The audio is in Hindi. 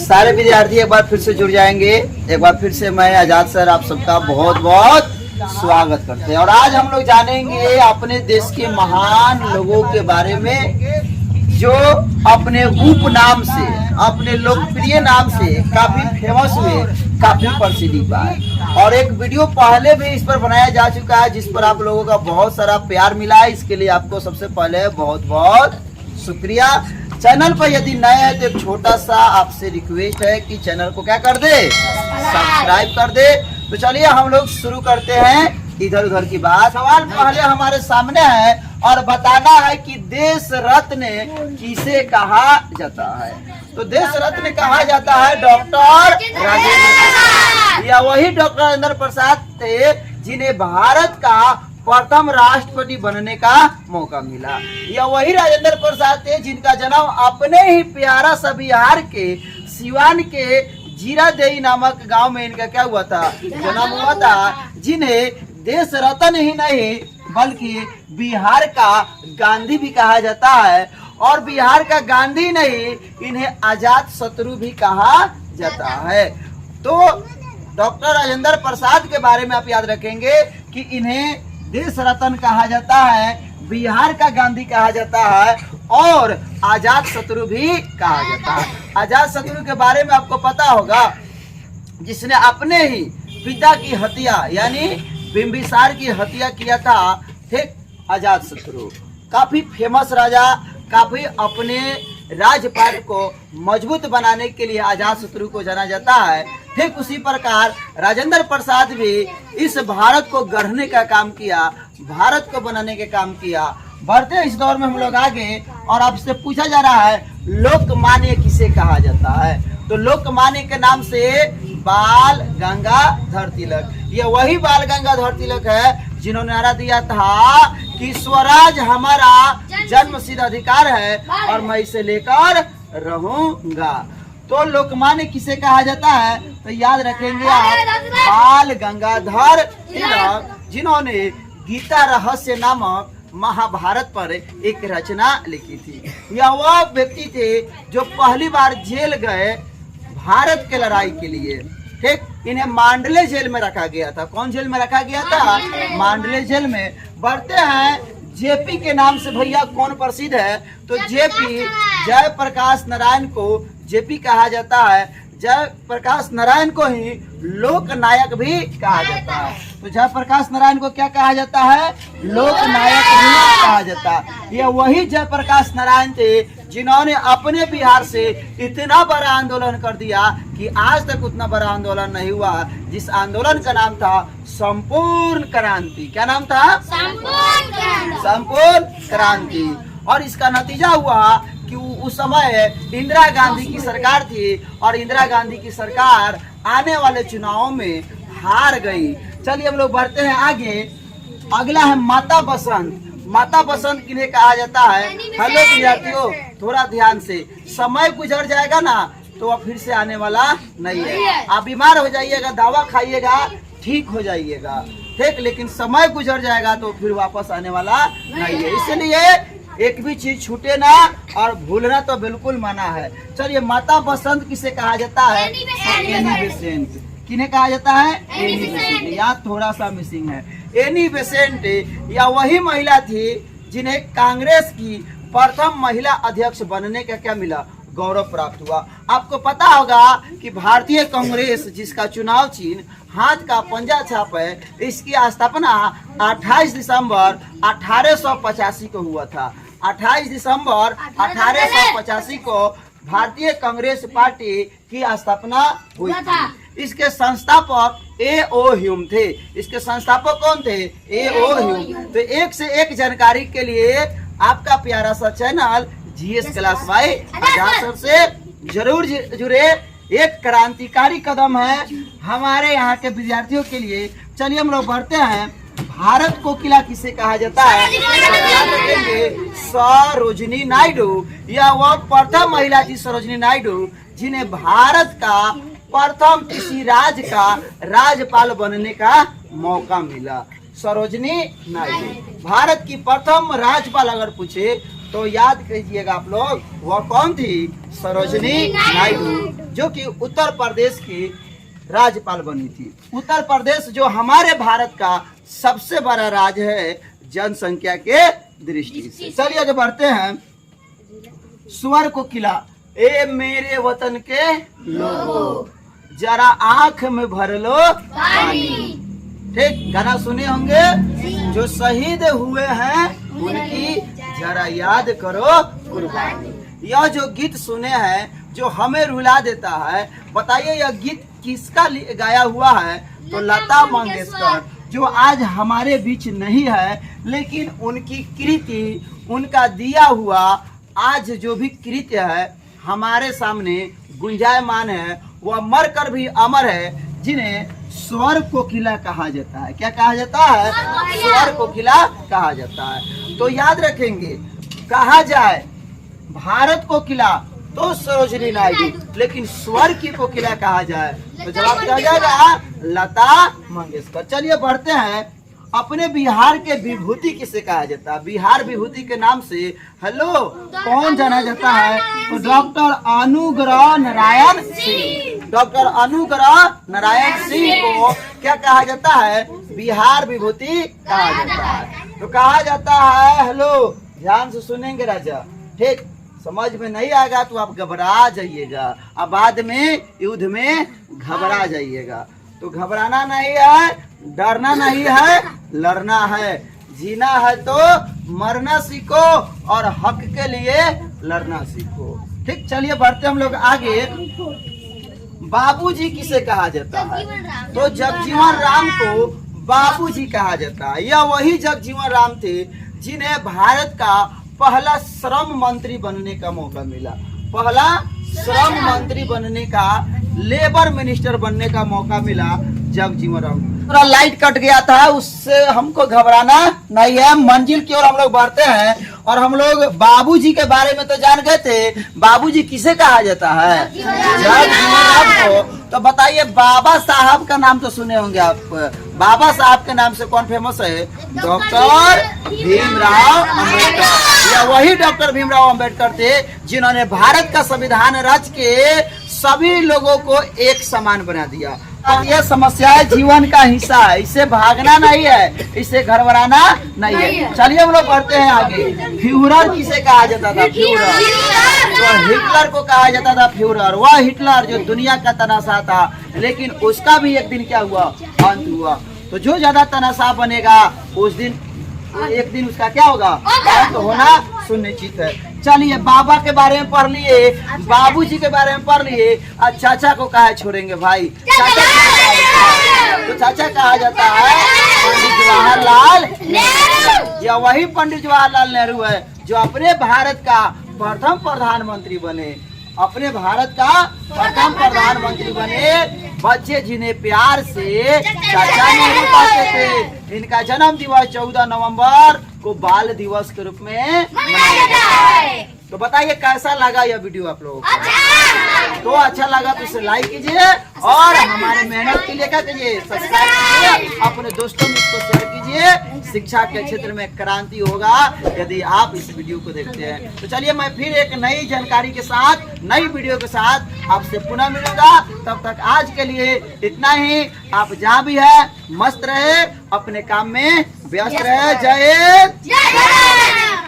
सारे विद्यार्थी एक बार फिर से जुड़ जाएंगे। एक बार फिर से मैं आजाद सर आप सबका बहुत बहुत स्वागत करते हैं। और आज हम लोग जानेंगे अपने देश के महान लोगों के बारे में जो अपने उपनाम से, अपने लोकप्रिय नाम से काफी फेमस हुए, काफी प्रसिद्धि पाए। और एक वीडियो पहले भी इस पर बनाया जा चुका है जिस पर आप लोगों का बहुत सारा प्यार मिला है। इसके लिए आपको सबसे पहले बहुत बहुत शुक्रिया। चैनल पर यदि नए हैं तो एक छोटा सा आपसे रिक्वेस्ट है कि चैनल को क्या कर दे, सब्सक्राइब कर दे। तो चलिए हम लोग शुरू करते हैं इधर उधर की बात। सवाल पहले हमारे सामने है और बताना है कि देश रत्न किसे कहा जाता है। तो देश रत्न कहा जाता है डॉक्टर राजेंद्र प्रसाद, या वही डॉक्टर राजेंद्र प्रसाद थे जिन्हें भारत का प्रथम राष्ट्रपति बनने का मौका मिला। या वही राजेंद्र प्रसाद थे जिनका जन्म अपने ही प्यारा सा बिहार के सिवान के जीरादेई नामक गांव में इनका क्या हुआ था, जन्म हुआ था। जिन्हें देश रत्न ही नहीं बल्कि बिहार का गांधी भी कहा जाता है। और बिहार का गांधी नहीं, इन्हें आजाद शत्रु भी कहा जाता है। तो डॉक्टर राजेंद्र प्रसाद के बारे में आप याद रखेंगे कि इन्हें देश रत्न कहा जाता है, बिहार का गांधी कहा जाता है और आजाद शत्रु भी कहा जाता है। आजाद शत्रु के बारे में आपको पता होगा, जिसने अपने ही पिता की हत्या यानी बिंबिसार की हत्या किया था, ठीक। आजाद शत्रु काफी फेमस राजा, काफी अपने राजपाट को मजबूत बनाने के लिए आजाद शत्रु को जाना जाता है। ठीक उसी प्रकार राजेंद्र प्रसाद भी इस भारत को गढ़ने का काम किया, भारत को बनाने का काम किया। बढ़ते इस दौर में हम लोग आगे और आपसे पूछा जा रहा है लोकमान्य किसे कहा जाता है। तो लोकमान्य के नाम से बाल गंगाधर तिलक, ये वही बाल गंगाधर तिलक है जिन्होंने नारा दिया था कि स्वराज हमारा जन्मसिद्ध अधिकार है और मैं इसे लेकर रहूंगा। तो लोकमान्य किसे कहा जाता है, तो याद रखेंगे आप बाल गंगाधर तिलक, जिन्होंने गीता रहस्य नामक महाभारत पर एक रचना लिखी थी। यह वह व्यक्ति थे जो पहली बार जेल गए भारत के लड़ाई के लिए, ठीक। इन्हें मांडले जेल में रखा गया था। कौन जेल में रखा गया था, मांडले जेल में। बढ़ते हैं जेपी के नाम से भैया कौन प्रसिद्ध है, तो जेपी जयप्रकाश नारायण को जेपी कहा जाता है। जयप्रकाश नारायण को ही लोक नायक भी कहा जाता है। तो जयप्रकाश नारायण को क्या कहा जाता है, लोक नायक भी कहा जाता है। ये वही जयप्रकाश नारायण थे जिन्होंने अपने बिहार से इतना बड़ा आंदोलन कर दिया कि आज तक उतना बड़ा आंदोलन नहीं हुआ, जिस आंदोलन का नाम था संपूर्ण क्रांति। क्या नाम था, संपूर्ण क्रांति। और इसका नतीजा हुआ कि उस समय इंदिरा गांधी की सरकार थी और इंदिरा गांधी की सरकार आने वाले चुनावों में हार गई। चलिए हम लोग बढ़ते हैं आगे। अगला है माता बसंत। माता बसंत किन्हें कहा जाता है। हेलो विद्यार्थियों, थोड़ा ध्यान से, समय गुजर जाएगा ना तो अब फिर से आने वाला नहीं है। आप बीमार हो जाइएगा, दवा खाइएगा, ठीक हो जाइएगा, ठीक, लेकिन समय गुजर जाएगा तो फिर वापस आने वाला नहीं है। इसलिए एक भी चीज छूटे ना और भूलना तो बिल्कुल मना है। चलिए माता बसंत किसे कहा जाता है, एनी बेसेंट। किन्हें कहा जाता है, एनी बेसेंट। यहाँ थोड़ा सा मिसिंग है। एनी बेसेंट या वही महिला थी जिन्हें कांग्रेस की प्रथम महिला अध्यक्ष बनने का क्या मिला, गौरव प्राप्त हुआ। आपको पता होगा कि भारतीय कांग्रेस जिसका चुनाव चिन्ह हाथ का पंजा छाप है, इसकी स्थापना 28 दिसंबर 1885 को हुआ था। 28 दिसंबर 1885 को भारतीय कांग्रेस पार्टी की स्थापना हुई थी। इसके संस्थापक ए.ओ. ह्यूम थे। इसके संस्थापक कौन थे, ए.ओ. ह्यूम। तो एक से एक जानकारी के लिए आपका प्यारा सा चैनल जीएस क्लास बाय आजाद सर से जरूर जुड़े। एक क्रांतिकारी कदम है हमारे यहाँ के विद्यार्थियों के लिए। चलिए हम लोग बढ़ते हैं। भारत कोकिला किसे कहा जाता है, सरोजिनी नायडू। यह वह प्रथम महिला थी, सरोजिनी नायडू, जिन्हें भारत का प्रथम किसी राज्य का राज्यपाल बनने का मौका मिला। सरोजिनी नायडू भारत की प्रथम राज्यपाल अगर पूछे तो याद कीजिएगा आप लोग, वह कौन थी? सरोजिनी नायडू, जो कि उत्तर प्रदेश की राज्यपाल बनी थी। उत्तर प्रदेश जो हमारे भारत का सबसे बड़ा राज्य है जनसंख्या के दृष्टि से। चलिए आगे बढ़ते हैं। स्वर को खिला, ए मेरे वतन के लोगों, जरा आंख में भर लो पानी। ठीक, गाना सुने होंगे। जो शहीद हुए हैं उनकी जरा याद करो कुर्बानी। यह जो गीत सुने हैं जो हमें रुला देता है, बताइए यह गीत किसका गाया हुआ है? तो लता मंगेशकर, जो आज हमारे बीच नहीं है, लेकिन उनकी कृति, उनका दिया हुआ आज जो भी कृत्य है हमारे सामने गुंजायमान है, वह मर कर भी अमर है, जिन्हें स्वर कोकिला कहा जाता है। क्या कहा जाता है? स्वर कोकिला कहा जाता है। तो याद रखेंगे, कहा जाए भारत कोकिला तो सरोजिनी नायडू, लेकिन स्वर की कोकिला कहा जाए तो जवाब क्या जाएगा? लता मंगेशकर। चलिए बढ़ते हैं। अपने बिहार के विभूति किसे कहा जाता है? बिहार विभूति के नाम से हेलो कौन जाना जाता है? तो डॉक्टर अनुग्रह नारायण सिंह। डॉक्टर अनुग्रह नारायण सिंह को क्या कहा जाता है? बिहार विभूति कहा जाता है। तो कहा जाता है, हेलो ध्यान से सुनेंगे राजा, ठीक, समझ में नहीं आएगा तो आप घबरा जाइएगा, अब बाद में युद्ध में घबरा जाइएगा। तो घबराना नहीं है, डरना नहीं है, लड़ना है। जीना है तो मरना सीखो और हक के लिए लड़ना सीखो। ठीक, चलिए बढ़ते हम लोग आगे। बाबूजी किसे कहा जाता है? तो जगजीवन राम को बाबूजी कहा जाता है। यह वही जगजीवन राम थे जिन्हें भारत का पहला श्रम मंत्री बनने का मौका मिला। पहला श्रम मंत्री बनने का, लेबर मिनिस्टर बनने का मौका मिला जगजीवन राम। थोड़ा लाइट कट गया था, उससे हमको घबराना नहीं है। मंजिल की ओर हम लोग बढ़ते हैं और हम लोग बाबूजी के बारे में तो जान गए थे। बाबूजी किसे कहा जाता है? जगजीवन राम को। तो बताइए, बाबा साहब का नाम तो सुने होंगे आप। बाबा साहब के नाम से कौन फेमस है? डॉक्टर भीमराव अम्बेडकर। या वही डॉक्टर भीमराव अम्बेडकर थे जिन्होंने भारत का संविधान रच के सभी लोगों को एक समान बना दिया। अब यह समस्याएं जीवन का हिस्सा है, इससे भागना नहीं है, इससे घबराना नहीं है। चलिए हम लोग बढ़ते हैं आगे। फ्यूहरर किसे कहा जाता था? फ्यूहरर, तो हिटलर को कहा जाता था फ्यूहरर। वह हिटलर जो दुनिया का तनाशा था, लेकिन उसका भी एक दिन क्या हुआ? अंत हुआ। तो जो ज्यादा तनाशा बनेगा उस दिन एक दिन उसका क्या होगा? अंत होना सुनिश्चित है। चलिए, बाबा के बारे में पढ़ लिए, बाबूजी के बारे में पढ़ लिए, और चाचा को कहा छोड़ेंगे भाई? तो चाचा कहा जाता है पंडित जवाहरलाल नेहरू। या वही पंडित जवाहरलाल नेहरू है जो अपने भारत का प्रथम प्रधानमंत्री बने। अपने भारत का प्रथम प्रधानमंत्री बने, बच्चे जिन्हें प्यार से चाचा नेहरू कहते थे। इनका जन्म दिवस 14 नवंबर को बाल दिवस के रूप में मनाया जाता है। तो बताइए कैसा लगा यह वीडियो आप लोगों को? तो अच्छा लगा तो इसे लाइक कीजिए और हमारे मेहनत के लिए क्या कीजिए? सब्सक्राइब कीजिए, अपने दोस्तों में इसको शेयर कीजिए। शिक्षा के क्षेत्र में क्रांति होगा यदि आप इस वीडियो को देखते हैं। तो चलिए, मैं फिर एक नई जानकारी के साथ, नई वीडियो के साथ आपसे पुनः मिलूंगा। तब तक आज के लिए इतना ही। आप जहाँ भी है मस्त रहे, अपने काम में व्यस्त रहे। जय हिंद।